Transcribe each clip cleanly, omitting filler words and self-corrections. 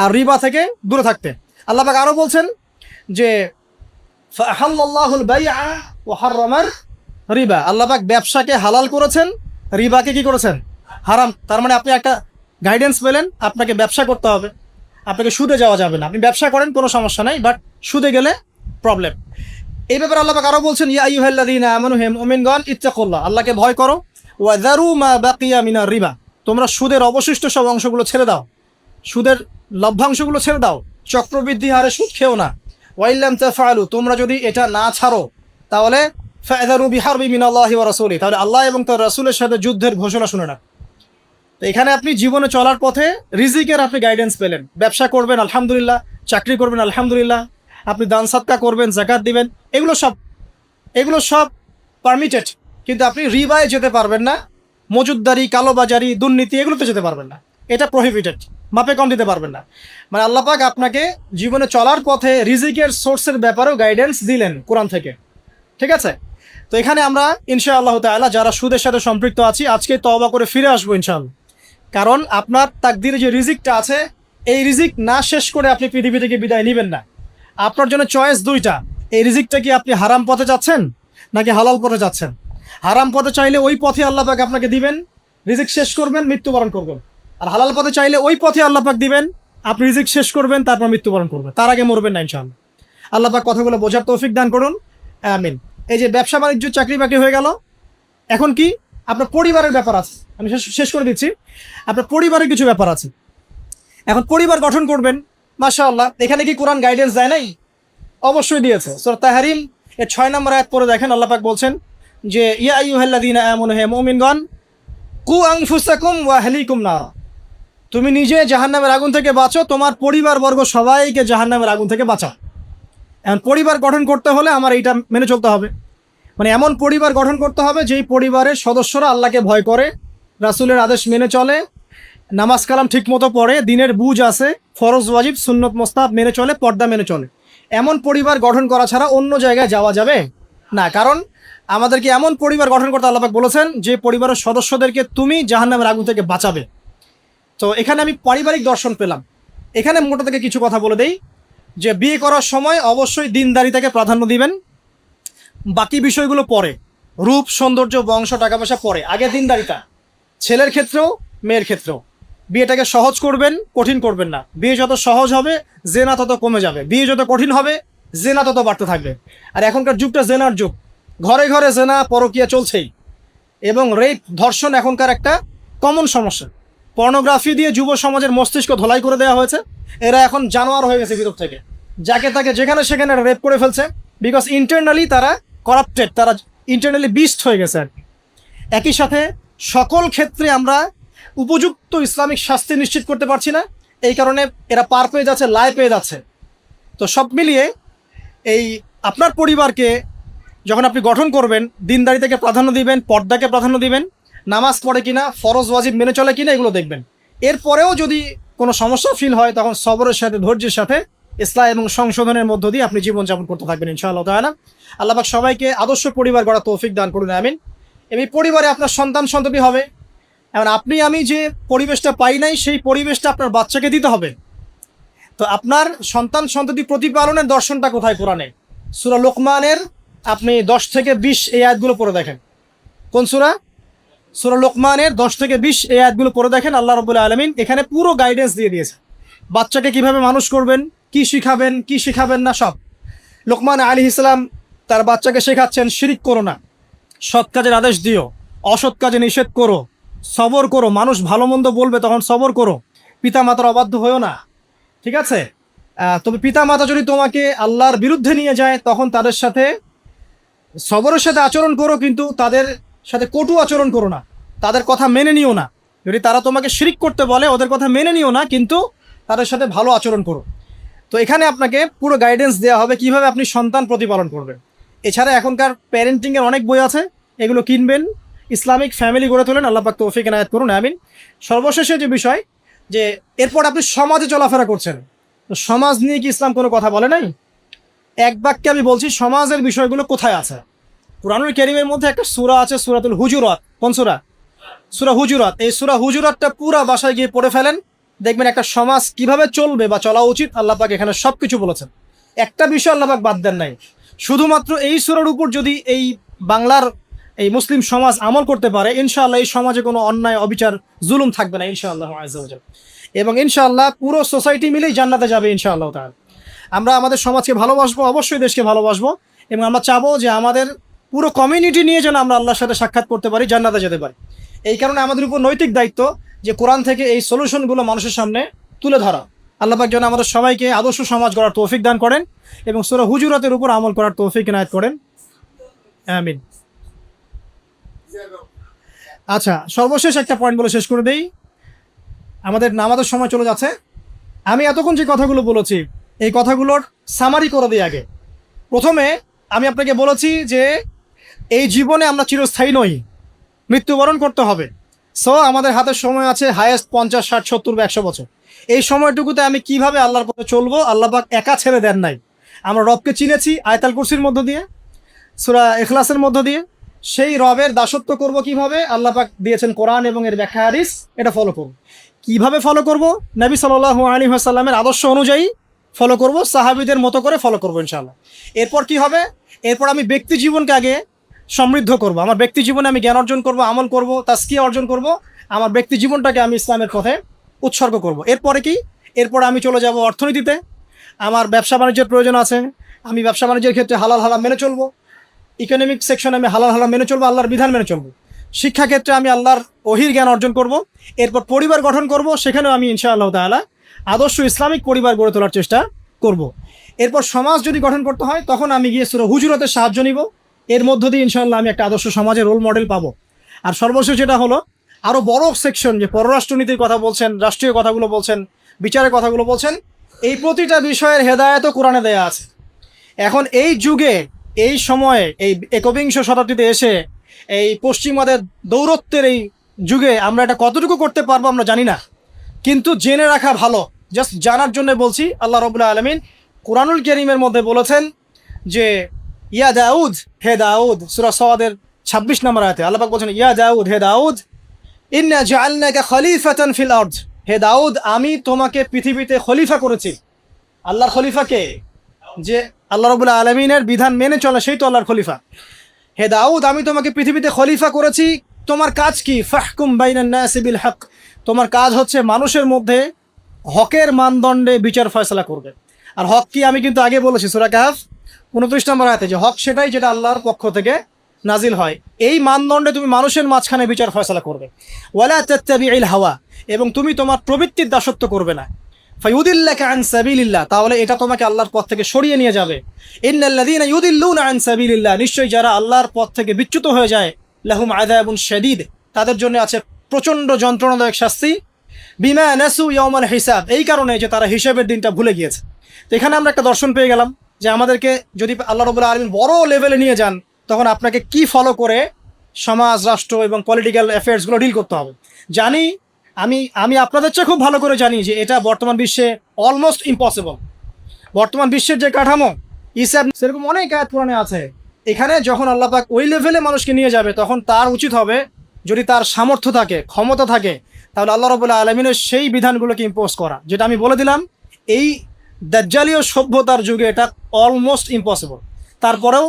আর রিবা থেকে দূরে থাকতে। আল্লাহ পাক আরও বলছেন যে ফাআহাল্লাল্লাহুল বাইআ ওয়া হাররামার রিবা, আল্লাহ পাক ব্যবসাকে হালাল করেছেন, রিবাকে কি করেছেন? হারাম। তার মানে আপনি একটা গাইডেন্স পেলেন, আপনাকে ব্যবসা করতে হবে, আপনাকে সুদে যাওয়া যাবে না। আপনি ব্যবসা করেন কোনো সমস্যা নাই, বাট সুদে গেলে প্রবলেম। এই ব্যাপারে আল্লাহ পাক আরও বলছেন ইয়া আইয়ুহাল্লাযীনা আমানু হে মুমিনগণ ইত্তাকুল্লাহ, আল্লাহকে ভয় করো, ওয়া যারু মা বাকিয়া মিনার রিবা, তোমরা সুদের অবশিষ্ট সব অংশগুলো ছেড়ে দাও, সুদের লভ্যাংশগুলো ছেড়ে দাও, চক্রবৃদ্ধি হারে সুদ খেও না। ওয়াইল্লাম তাফআলু, তোমরা যদি এটা না ছাড়ো তাহলে ফাআযারু বিহারবি মিনাল্লাহি ওয়া রাসূলিহি, তাহলে আল্লাহ এবং তার রাসূলের সাথে যুদ্ধের ঘোষণা শুনে না। তো এখানে আপনি জীবনে চলার পথে রিজিকের আপনি গাইডেন্স পেলেন। ব্যবসা করবেন আলহামদুলিল্লাহ, চাকরি করবেন আলহামদুলিল্লাহ, আপনি দান সাদকা করবেন, যাকাত দিবেন, এগুলো সব পারমিটেড। কিন্তু আপনি রিবায় যেতে পারবেন না, মজুদদারি, কালোবাজারি, দুর্নীতি, এগুলোতে যেতে পারবেন না, এটা প্রহিবিটেড। মাপে কম দিতে পারবেন না। মানে আল্লাহ পাক আপনাকে জীবনে চলার পথে রিজিকের সোর্সের ব্যাপারেও গাইডেন্স দিলেন কোরআন থেকে, ঠিক আছে? তো এখানে আমরা ইনশাআল্লাহ তাআলা যারা সুদের সাথে সম্পৃক্ত আছি আজকে তওবা করে ফিরে আসবো ইনশাআল্লাহ। কারণ আপনার তাকদিরে যে রিজিকটা আছে, এই রিজিক না শেষ করে আপনি পৃথিবী থেকে বিদায় নেবেন না। আপনার জন্য চয়েস দুইটা, এই রিজিকটা কি আপনি হারাম পথে যাচ্ছেন নাকি হালাল পথে যাচ্ছেন? হারাম পথে চাইলে ওই পথে আল্লাহ পাক আপনাকে দিবেন, রিজিক শেষ করবেন, মৃত্যুবরণ করবেন। আর হালাল পথে চাইলে ওই পথে আল্লাহ পাক দিবেন, আপনি রিজিক শেষ করবেন, তারপর মৃত্যুবরণ করবেন, তার আগে মরবেন না ইনশাআল্লাহ। আল্লাহ পাক কথাগুলো বোঝার তৌফিক দান করুন, আমিন। এই যে ব্যবসা বাণিজ্য, চাকরি বাকরি হয়ে গেল, এখন কি আপনার পরিবারের ব্যাপার আছে। আমি শেষ করে দিচ্ছি। আপনার পরিবারের কিছু ব্যাপার আছে। এখন পরিবার গঠন করবেন, মাশাআল্লাহ, এখানে কি কোরআন গাইডেন্স দেয় নাই? অবশ্যই দিয়েছে। সূরা তাহরিম এর 6 নম্বর আয়াত পড়ে দেখেন, আল্লাহ পাক বলছেন যে ইয়া আইয়ুহাল্লাযীনা আমানু হে মুমিনগণ কু আনফুসাকুম ওয়া আহলিকুম নার, তুমি নিজে জাহান্নামের আগুন থেকে বাঁচো, তোমার পরিবারবর্গ সবাইকে জাহান্নামের আগুন থেকে বাঁচাও। এখন পরিবার গঠন করতে হলে আমার এইটা মেনে চলতে হবে। মানে এমন পরিবার গঠন করতে হবে যেই পরিবারের সদস্যরা আল্লাহকে ভয় করে, রাসূলের আদেশ মেনে চলে, নামাজ কালাম ঠিক মতো পড়ে, দিনের বুঝ আছে, ফরজ ওয়াজিব সুন্নত মোস্তাহাব মেনে চলে, পর্দা মেনে চলে। এমন পরিবার গঠন করা ছাড়া অন্য জায়গায় যাওয়া যাবে না। কারণ আমাদেরকে এমন পরিবার গঠন করতে আল্লাহ পাক বলেছেন যে পরিবারের সদস্যদেরকে তুমি জাহান্নামের আগুন থেকে বাঁচাবে। তো এখানে আমি পারিবারিক দর্শন পেলাম। এখানে মোটা থেকে কিছু কথা বলে দেই যে বিয়ে করার সময় অবশ্যই দিনদারিতাকে প্রাধান্য দিবেন, বাকি বিষয়গুলো পরে, রূপ সৌন্দর্য বংশ টাকা পয়সা পরে, আগে দিনদারিতা। ছেলের ক্ষেত্রেও মেয়ের ক্ষেত্রেও বিয়েটাকে সহজ করবেন, কঠিন করবেন না। বিয়ে যত সহজ হবে জেনা তত কমে যাবে, বিয়ে যত কঠিন হবে জেনা তত বাড়তে থাকবে। আর এখনকার যুগটা জেনার যুগ, ঘরে ঘরে জেনা পরকীয়া চলছেই, এবং রেপ ধর্ষণ এখনকার একটা কমন সমস্যা। পর্নোগ্রাফি দিয়ে যুব সমাজের মস্তিষ্ক ধোলাই করে দেওয়া হয়েছে। এরা এখন জানোয়ার হয়ে গেছে ভিতর থেকে, যাকে তাকে যেখানে সেখানে রেপ করে ফেলছে, বিকজ ইন্টারনালি তারা করাপ্টেড, তারা ইন্টারনালি বিস্ট হয়ে গেছে আর কি। একই সাথে সকল ক্ষেত্রে আমরা উপযুক্ত ইসলামিক শাস্তি নিশ্চিত করতে পারছি না, এই কারণে এরা পার পেয়ে যাচ্ছে, লাই পেয়ে যাচ্ছে। তো সব মিলিয়ে এই আপনার পরিবারকে যখন আপনি গঠন করবেন, দিনদারিতাকে প্রাধান্য দিবেন, পর্দাকে প্রাধান্য দিবেন, নামাজ পড়ে কিনা, ফরজ ওয়াজিব মেনে চলে কিনা, এগুলো দেখবেন। এরপরেও যদি কোনো সমস্যা ফিল হয় তখন সবরের সাথে, ধৈর্যের সাথে, ইসলাম এবং সংশোধনের মধ্য দিয়ে আপনি জীবনযাপন করতে থাকবেন ইনশাআল্লাহ তাআলা। আল্লাহ পাক সবাইকে আদর্শ পরিবার গড়া তৌফিক দান করুন, আমিন। এই পরিবারে আপনার সন্তান সন্ততি হবে। এখন আপনি আমি যে পরিবেশটা পাই নাই, সেই পরিবেশটা আপনার বাচ্চাকে দিতে হবে। তো আপনার সন্তান সন্ততি প্রতিপালনের দর্শনটা কোথায় কোরআনে? সূরা লোকমানের আপনি 10 থেকে 20 এই আয়াতগুলো পড়ে দেখেন। কোন সূরা? সূরা লোকমানের 10 থেকে 20 এই আয়াতগুলো পড়ে দেখেন। আল্লাহ রাব্বুল আলামিন এখানে পুরো গাইডেন্স দিয়ে দিয়েছে, বাচ্চাকে কিভাবে মানুষ করবেন, কি শিখাবেন, কি শিখাবেন না, সব। লোকমান আলাইহিস সালাম তার বাচ্চাকে শেখাচ্ছেন শিরিক করো না, সৎ কাজের আদেশ দিও, অসৎ কাজে নিষেধ করো, সবর করো, মানুষ ভালো মন্দ বলবে তখন সবর করো, পিতামাতার অবাধ্য হয়েও না, ঠিক আছে? তবে পিতামাতা যদি তোমাকে আল্লাহর বিরুদ্ধে নিয়ে যায় তখন তাদের সাথে সবরের সাথে আচরণ করো, কিন্তু তাদের সাথে কটু আচরণ করো না, তাদের কথা মেনে নিও না। যদি তারা তোমাকে শিরিক করতে বলে ওদের কথা মেনে নিও না, কিন্তু তাদের সাথে ভালো আচরণ করো। তো এখানে আপনাকে পুরো গাইডেন্স দেওয়া হবে কিভাবে আপনি সন্তান প্রতিপালন করবেন। এছাড়া এখনকার প্যারেন্টিংয়ের অনেক বই আছে, এগুলো কিনবেন, ইসলামিক ফ্যামিলি গড়ে তোলেন। আল্লাহ পাক তৌফিক এনায়েত করুন, আমিন। সর্বশেষে যে বিষয়, যে এরপর আপনি সমাজে চলাফেরা করছেন, তো সমাজ নিয়ে কি ইসলাম কোনো কথা বলে নাই? এক বাক্যে আমি বলছি সমাজের বিষয়গুলো কোথায় আছে। কুরআনুল কারীমের মধ্যে একটা সূরা আছে, সূরাতুল হুজুরাত। কোন সূরা? সূরা হুজুরাত। এই সূরা হুজুরাতটা পুরা বাসায় গিয়ে পড়ে ফেলেন, দেখবেন একটা সমাজ কিভাবে চলবে বা চলা উচিত, আল্লাহ পাক এখানে সব কিছু বলেছেন। একটা বিষয় আল্লাহ পাক বাদ দেন নাই। শুধুমাত্র এই সূরার উপর যদি এই বাংলার এই মুসলিম সমাজ আমল করতে পারে, ইনশাআল্লাহ এই সমাজে কোনো অন্যায়, অবিচার, জুলুম থাকবে না ইনশাআল্লাহ আযজা ওয়া জাল্লা। এবং ইনশাআল্লাহ পুরো সোসাইটি মিলেই জান্নাতে যাবে ইনশাআল্লাহ তাআলা। আমরা আমাদের সমাজকে ভালোবাসবো, অবশ্যই দেশকে ভালোবাসবো, এবং আমরা চাবো যে আমাদের পুরো কমিউনিটি নিয়ে যেন আমরা আল্লাহর সাথে সাক্ষাৎ করতে পারি, জান্নাতে যেতে পারি। এই কারণে আমাদের উপর নৈতিক দায়িত্ব যে কোরআন থেকে এই সলিউশনগুলো মানুষের সামনে তুলে ধরা। আল্লাহ পাক যেন আমাদের সবাইকে আদর্শ সমাজ গড়ার তৌফিক দান করেন এবং সূরা হুজুরাতের উপর আমল করার তৌফিক ইনায়েত করেন, আমিন। আচ্ছা, সর্বশেষ একটা পয়েন্ট বলে শেষ করে দেই, আমাদের নামাজের সময় চলে যাচ্ছে। আমি এতক্ষণ যে কথাগুলো বলেছি এই কথাগুলোর সামারি করে দিই আগে। প্রথমে আমি আপনাকে বলেছি যে এই জীবনে আমরা চিরস্থায়ী নই, মৃত্যুবরণ করতে হবে। সো আমাদের হাতে সময় আছে হায়েস্ট 50, 60, 70 বা 100 বছর। এই সময়টুকুতে আমি কিভাবে আল্লাহর পথে চলবো, আল্লাহ পাক একা ছেড়ে দেন নাই। আমরা রবকে চিনেছি আয়াতুল কুরসির মধ্য দিয়ে, সূরা ইখলাসের মধ্য দিয়ে। সেই রবের দাসত্ব করব কিভাবে, আল্লাহ পাক দিয়েছেন কোরআন এবং এর ব্যাখ্যা হাদিস, এটা ফলো করব। কিভাবে ফলো করব, নবী সাল্লাল্লাহু আলাইহি ওয়াসাল্লামের আদর্শ অনুযায়ী ফলো করব, সাহাবীদের মতো করে ফলো করব ইনশাআল্লাহ। এরপর কি হবে, এরপর আমি ব্যক্তি জীবনকে আগে সমৃদ্ধ করব। আমার ব্যক্তি জীবনে আমি জ্ঞান অর্জন করব, আমল করব, তাজকিয়া অর্জন করব, আমার ব্যক্তি জীবনটাকে আমি ইসলামের পথে উৎসর্গ করব। এরপরে কি, এরপর আমি চলে যাব অর্থনীতিতে। আমার ব্যবসা বাণিজ্যের প্রয়োজন আছে, আমি ব্যবসা বাণিজ্যের ক্ষেত্রে হালাল হারাম মেনে চলবো। ইকোনমিক সেকশনে আমি হালাল হারাম মেনে চলবো, আল্লাহর বিধান মেনে চলবো। শিক্ষাক্ষেত্রে আমি আল্লাহর ওহির জ্ঞান অর্জন করব। এরপর পরিবার গঠন করব, সেখানেও আমি ইনশাআল্লাহ তাআলা আদর্শ ইসলামিক পরিবার গড়ে তোলার চেষ্টা করব। এরপর সমাজ যদি গঠন করতে হয় তখন আমি গিয়ে সূরা হুজুরাতের সাহায্য নিব। এর মধ্য দিয়ে ইনশাআল্লাহ আমি একটা আদর্শ সমাজের রোল মডেল পাবো। আর সর্বশেষ যেটা হলো, আরও বড় সেকশন যে পররাষ্ট্রনীতির কথা বলছেন, রাষ্ট্রীয় কথাগুলো বলছেন, বিচারের কথাগুলো বলছেন, এই প্রতিটা বিষয়ের হেদায়েতও কোরআনে দেয়া আছে। এখন এই যুগে, এই সময়ে, এই একবিংশ শতাব্দীতে এসে এই পশ্চিমাদের দৌরত্বের এই যুগে আমরা এটা কতটুকু করতে পারবো আমরা জানি না, কিন্তু জেনে রাখা ভালো। জাস্ট জানার জন্য বলছি। আল্লাহ রাব্বুল আলামিন কোরআনুল কারীমের মধ্যে বলেছেন যে ইয়া দাউদ, হে দাউদ, সূরা সাদের 26 নম্বর আয়াতে আল্লাহ পাক বলছেন, ইয়া দাউদ, হে দাউদ, ইন্না জাআলনাকা খলিফাতান ফিল আরদ, হে দাউদ আমি তোমাকে পৃথিবীতে খলিফা করেছি। আল্লাহর খলিফাকে, যে আল্লাহ রাব্বুল আলামিনের বিধান মেনে চলে সেই তো আল্লাহর খলিফা। হে দাউদ আমি তোমাকে পৃথিবীতে খলিফা করেছি, তোমার কাজ কি, ফাহকুম বাইনান নাসি বিল হক, তোমার কাজ হচ্ছে মানুষের মধ্যে হকের মানদণ্ডে বিচার ফয়সালা করবে। আর হক কি আমি কিন্তু আগে বলেছি সূরা কাহফ 29 নম্বর আয়াতে, যে হক সেটাই যেটা আল্লাহর পক্ষ থেকে নাজিল হয়। এই মানদণ্ডে তুমি মানুষের মাঝখানে বিচার ফয়সালা করবে। ওয়ালা তাত্তাবিউল হাওয়া, এবং তুমি তোমার প্রবৃত্তির দাসত্ব করবে না। ফায়ুদিল্লাকা আন সাবিলিল্লাহ, তাহলে এটা তোমাকে আল্লাহর পথ থেকে সরিয়ে নিয়ে যাবে। ইন্নাল্লাযীনা ইউদিল্লুনা আন সাবিলিল্লাহ, নিশ্চয়ই যারা আল্লাহর পথ থেকে বিচ্যুত হয়ে যায়, লাহুম আযাবুন শাদীদ, তাদের জন্য আছে প্রচণ্ড যন্ত্রণাদায়ক শাস্তি। বিমা নাসু ইয়াউমাল হিসাব, এই কারণে যে তারা হিসাবের দিনটা ভুলে গিয়েছে। তো এখানে আমরা একটা দর্শন পেয়ে গেলাম যে আমাদেরকে যদি আল্লাহ রাব্বুল আলামিন বড় লেভেলে নিয়ে যান, তখন আপনাকে কি ফলো করে সমাজ, রাষ্ট্র এবং পলিটিক্যাল অ্যাফেয়ার্সগুলো ডিল করতে হবে। জানি আমি আপনাদের চেয়ে খুব ভালো করে জানি যে এটা বর্তমান বিশ্বে অলমোস্ট ইম্পসিবল। বর্তমান বিশ্বের যে কাঠামো, হিসাব, সেরকম অনেক আয়াত কোরআনে আছে। এখানে যখন আল্লাহ পাক ওই লেভেলে মানুষকে নিয়ে যাবে, তখন তার উচিত হবে, যদি তার সামর্থ্য থাকে, ক্ষমতা থাকে, তাহলে আল্লাহ রাব্বুল আলামিনের সেই বিধানগুলোকে ইম্পোজ করা। যেটা আমি বলে দিলাম, এই দাজ্জালীয় সভ্যতার যুগে এটা অলমোস্ট ইম্পসিবল। তারপরেও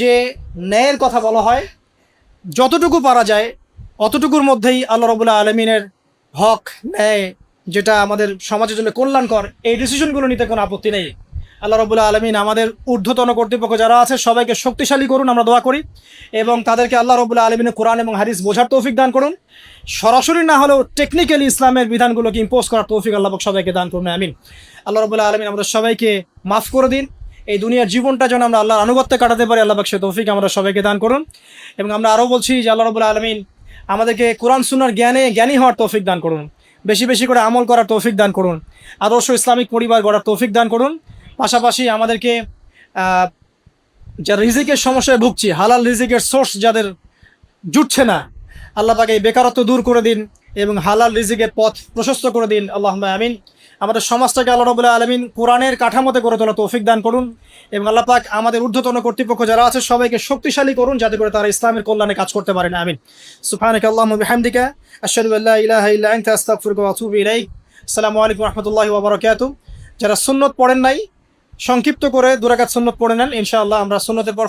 যে ন্যায়ের কথা বলা হয়, যতটুকু পারা যায় অতটুকুর মধ্যেই আল্লাহ রাব্বুল আলামিনের হক, ন্যায়, যেটা আমাদের সমাজের জন্য কল্যাণকর, এই ডিসিশনগুলো নিতে কোনো আপত্তি নেই। আল্লাহ রাব্বুল আলামিন আমাদের ঊর্ধ্বতন কর্তৃপক্ষ যারা আছে সবাইকে শক্তিশালী করুন, আমরা দোয়া করি, এবং তাদেরকে আল্লাহ রাব্বুল আলামিনের কোরআন এবং হাদিস বোঝার তৌফিক দান করুন। সরাসরি না হলেও টেকনিক্যালি ইসলামের বিধানগুলোকে ইম্পোজ করার তৌফিক আল্লাহ পাক সবাইকে দান করুন, আমিন। আল্লাহ রাব্বুল আলামিন আমাদের সবাইকে মাফ করে দিন। এই দুনিয়ার জীবনটা যেন আমরা আল্লাহর আনুগত্যে কাটাতে পারি, আল্লাহ পাক সে তৌফিক আমরা সবাইকে দান করুন। এবং আমরা আরও বলছি যে আল্লাহ রাব্বুল আলামিন আমাদেরকে কোরআন সুন্নাহর জ্ঞানী হওয়ার তৌফিক দান করুন, বেশি বেশি করে আমল করার তৌফিক দান করুন, আদর্শ ইসলামিক পরিবার গড়ার তৌফিক দান করুন। পাশাপাশি আমাদেরকে যারা রিজিকের সমস্যায় ভুগছি, হালাল রিজিকের সোর্স যাদের জুটছে না, আল্লাহ পাক এই বেকারত্ব দূর করে দিন এবং হালাল রিজিকের পথ প্রশস্ত করে দিন, আল্লাহুম্মা আমিন। আমাদের সমাজটাকে আল্লাহ রাব্বুল আলামিন কোরআনের কাঠামোতে করে তোলা তৌফিক দান করুন, এবং আল্লাহ পাক আমাদের ঊর্ধ্বতন কর্তৃপক্ষ যারা আছে সবাইকে শক্তিশালী করুন, যাতে করে তারা ইসলামের কল্যাণে কাজ করতে পারেন, আমিন। সুবহানাকা আল্লাহুম্মা বিহামদিকা আশহাদু আল্লা ইলাহা ইল্লা আনতা আস্তাগফিরুকা ওয়া আতুবু ইলাইক। আসসালামু আলাইকুম রহমতুল্লাহি ওয়া বারাকাতুহু। যারা সুন্নত পড়েন নাই সংক্ষিপ্ত করে 2 রাকাত সুন্নত পড়ে নেন, ইনশাআল্লাহ আমরা সুন্নতের পর